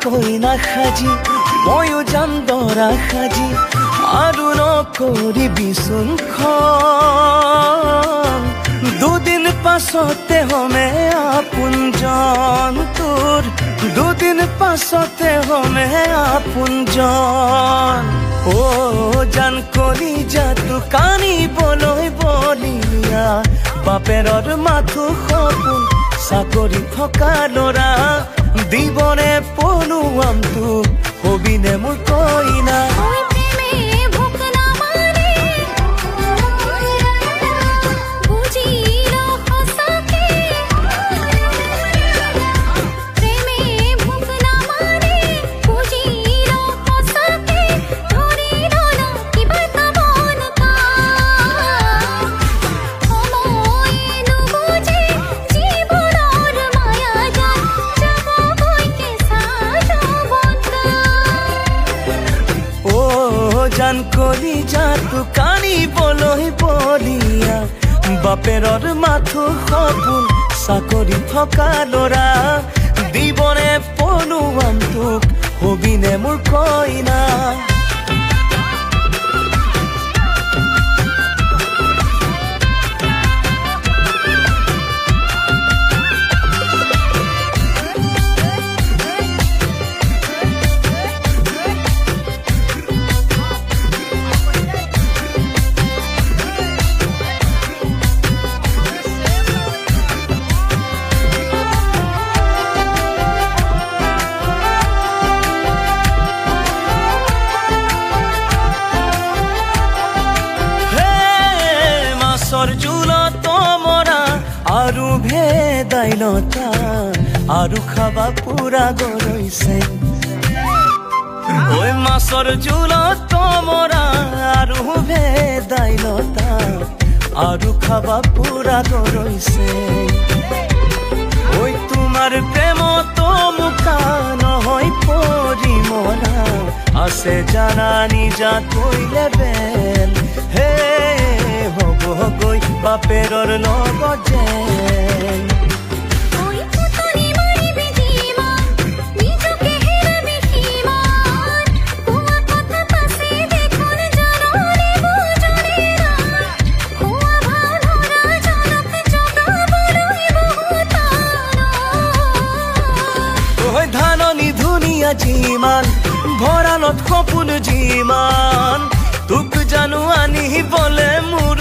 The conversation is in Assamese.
কইনা সাজি ময়ো যাম দৰা সাজি আৰু নকৰিবি চোনখন দুদিন পাছতে হমে আপোনজন তোৰ দুদিন পাছতে হমে আপোনজন ও জান কলিজাটো কানিবলৈ বলিয়া বাপেৰৰ মাথো সপোন চাকৰি থকা ল'ৰা দিবনে পলুৱাম তোক হবিনে মোৰ কইনা জান কলিজাটো কানিবলৈ বলিয়া বাপেৰৰ মাথো সপোন চাকৰি থকা ল'ৰা দিবনে পলুৱাম তোক হবিনে মোৰ কইনা আৰু ভেদাইলতা আৰু খাবা পুৰা গৰৈছে ঐ মাছৰ জোলত মৰা আৰু ভেদাইলতা আৰু খাবা পুৰা গৰৈছে ঐ তোমাৰ প্ৰেমত মুকা নহয় পৰিমৰা আছে জানা নিজা কৈলে বেল হে হব গৈ বাপেৰৰ লগত যেন ধাননি ধুনীয়া যিমান ভঁৰালত সপোন যিমান তোক জানো আনিবলে মোৰ